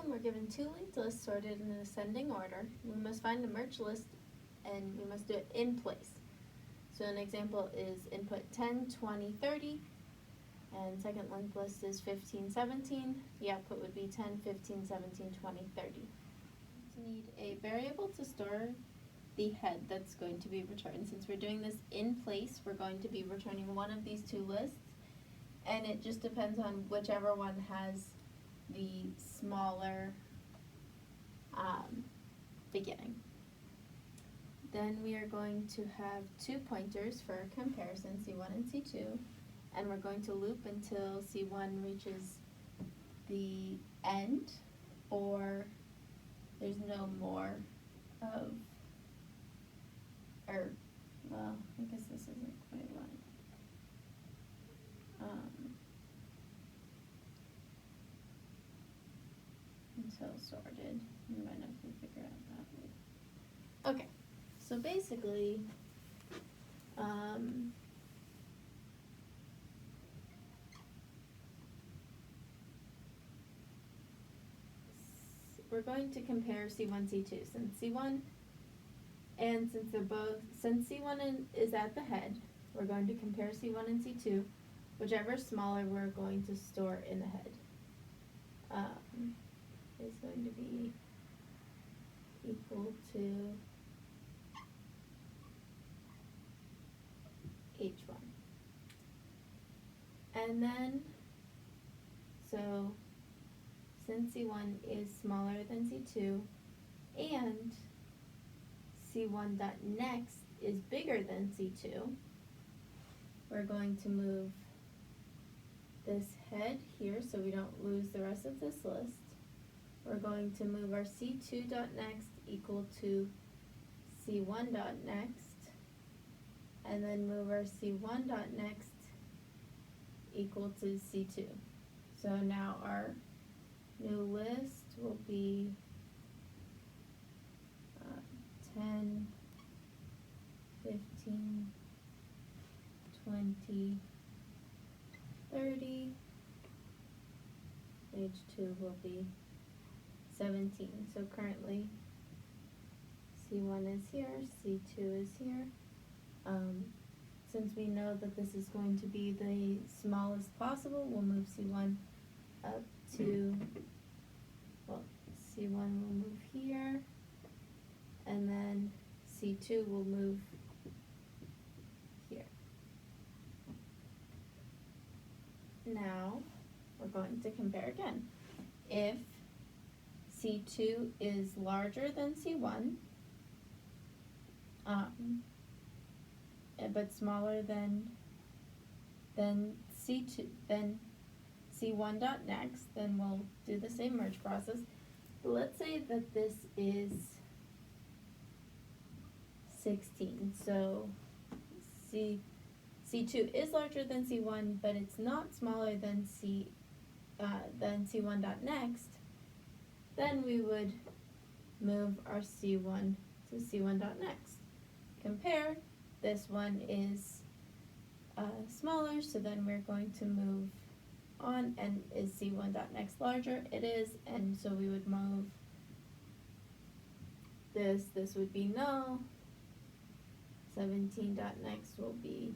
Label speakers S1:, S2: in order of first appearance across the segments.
S1: we're given two linked lists sorted in an ascending order. We must find the merged list and we must do it in place. So an example is input 10, 20, 30, and second linked list is 15, 17. The output would be 10, 15, 17, 20, 30. We need a variable to store the head that's going to be returned. Since we're doing this in place, we're going to be returning one of these two lists, and it just depends on whichever one has the smaller beginning. Then we are going to have two pointers for comparison, C1 and C2, and we're going to loop until C1 reaches the end, or there's no more of, or, well, I guess this isn't quite right. Until sorted. You might have to figure out that way. Okay, so basically, we're going to compare C1, C2, since C1 and since C1 is at the head, we're going to compare C1 and C2, whichever's smaller we're going to store in the head. Is going to be equal to H1. And then, so since C1 is smaller than C2 and C1.next is bigger than C2, we're going to move this head here so we don't lose the rest of this list. We're going to move our C2.next equal to C1.next, and then move our C1.next equal to C2. So now our new list will be 10, 15, 20, 30. Page 2 will be 17. So currently C1 is here, C2 is here. Since we know that this is going to be the smallest possible, we'll move C1 up to, well, C1 will move here, and then C2 will move here. Now we're going to compare again. If C2 is larger than C1, but smaller than C2, then C1.next, then we'll do the same merge process. But let's say that this is 16. So C2 is larger than C1, but it's not smaller than C1.next. Then we would move our C1 to C1.next. Compare, this one is smaller, so then we're going to move on, and is C1.next larger? It is, and so we would move this would be null, 17.next will be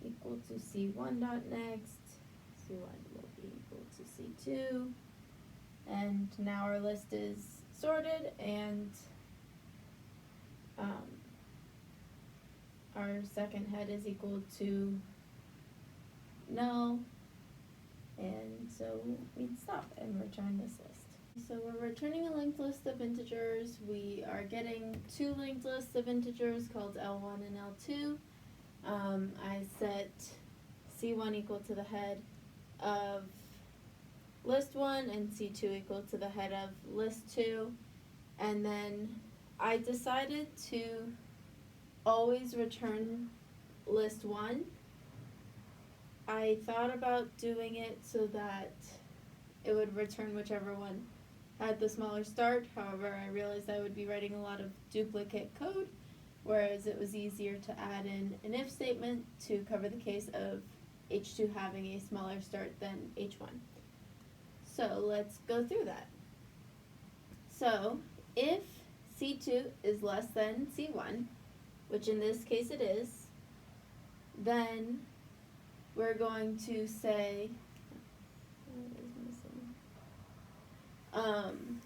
S1: equal to C1.next, C1 will be equal to C2, and now our list is sorted, and our second head is equal to null, and so we'd stop and return this list. So we're returning a linked list of integers. We are getting two linked lists of integers called L1 and L2. I set C1 equal to the head of list 1 and C2 equal to the head of list 2, and then I decided to always return list 1. I thought about doing it so that it would return whichever one had the smaller start. However, I realized I would be writing a lot of duplicate code, whereas it was easier to add in an if statement to cover the case of H2 having a smaller start than H1. So let's go through that. So if C2 is less than C1, which in this case it is, then we're going to say, what is missing?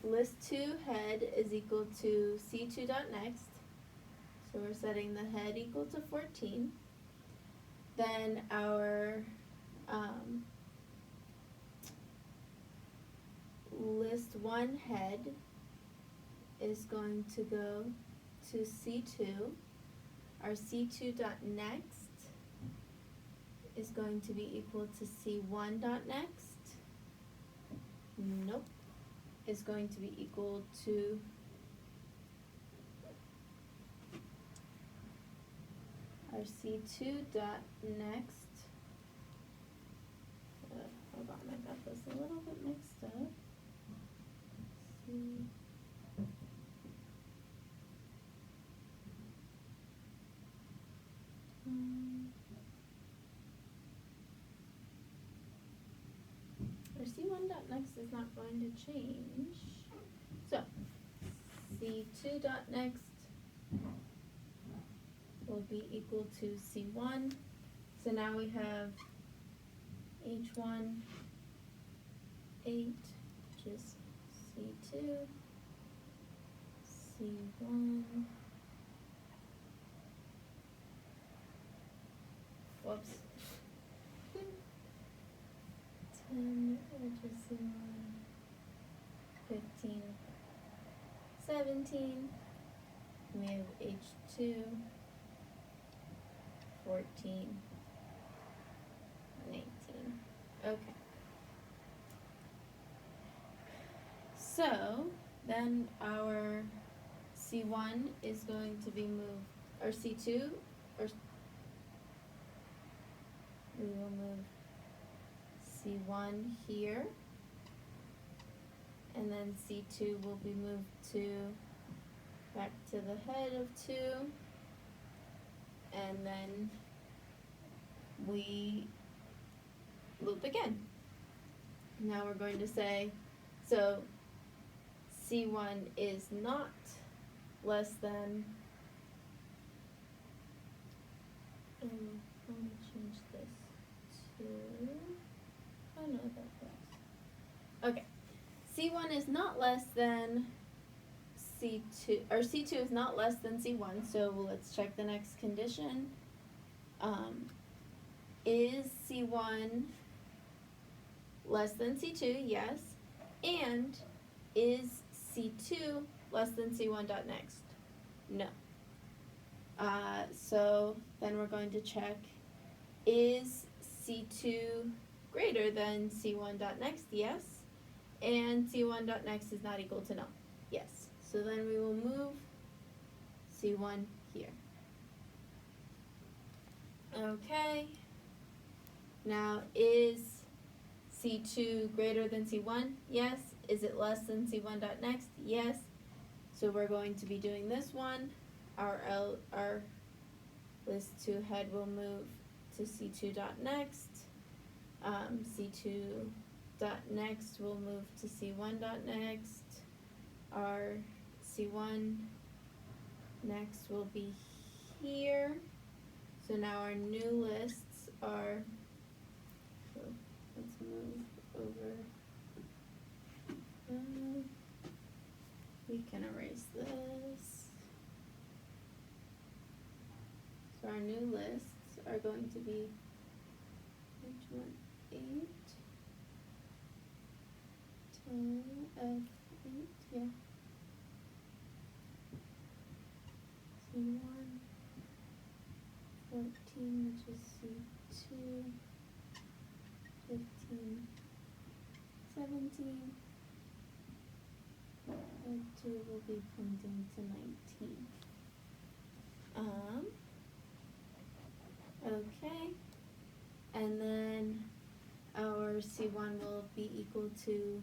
S1: List 2 head is equal to C2 dot next. So we're setting the head equal to 14. Then our list 1 head is going to go to C2. Our C2 dot next is going to be equal to C1 dot next. Nope. Is going to be equal to our C2 dot next. Hold on, I got this a little bit mixed up. Our C1 dot next is not going to change. So C2 dot next will be equal to C1. So now we have H1 8, which is C2, C1. Whoops. 10, which is C1, 15, 17. We have H2, 14, 19. Okay. So then our C1 is going to be moved, or C2, or we will move C1 here, and then C2 will be moved to back to the head of 2, and then we loop again. Now we're going to say, so C1 is not less than, let me change this to, oh no, that works. Okay, C1 is not less than C2, or C2 is not less than C1, so let's check the next condition. Is C1 less than C2? Yes. And is C2 less than C1 dot next? No. So then we're going to check, is C2 greater than C1 dot next? Yes. And C1 dot next is not equal to null? Yes. So then we will move C1 here. Okay. Now, is C2 greater than C1? Yes. Is it less than C1 dot next? Yes. So we're going to be doing this one. Our list 2 head will move to C2 dot next. C2 dot next will move to C1 dot next. Our C1 next will be here. So now our new lists are, so let's move over. We can erase this. So our new lists are going to be H1, 8, 10, F8, yeah. C1, 14, which is C2, 15, 17, and 2 will be pointing to 19. Okay, and then our C1 will be equal to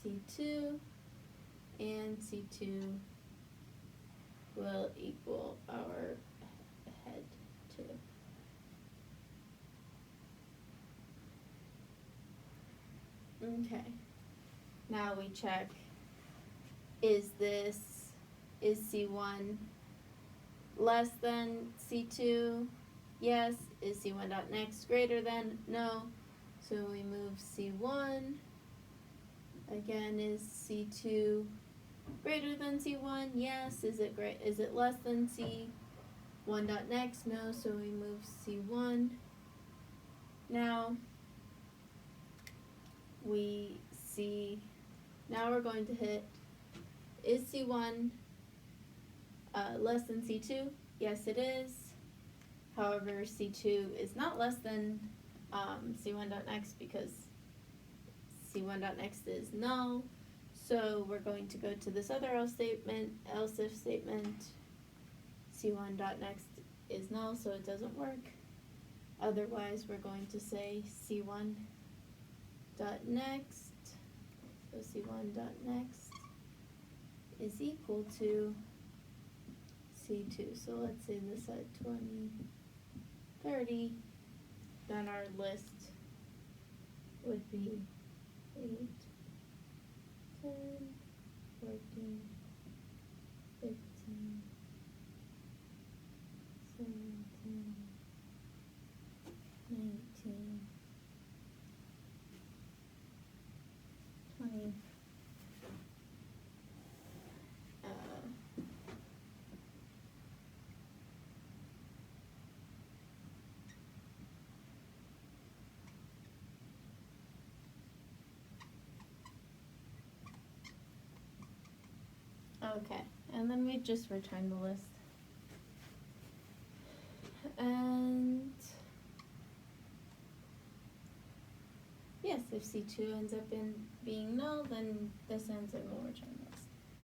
S1: C2, and C2 will equal our head 2. Okay, Now we check, is C1 less than C2? Yes. Is C1.next greater than? No. So we move C1. Again, is C2 greater than C1? Yes. Is it less than C1.next? No. So we move C1. Now now we're going to hit, is C1 less than C2? Yes, it is. However, C2 is not less than C1.next because C1.next is null. So we're going to go to this other else if statement. C1.next is null, so it doesn't work. Otherwise, we're going to say C1.next. So C1.next is equal to C2. So let's say this at 20, 30. Then our list would be 8, 10, 14, 15, 17, 19, 20. Okay, and then we just return the list. And yes, if C2 ends up being null, then this ends and we'll return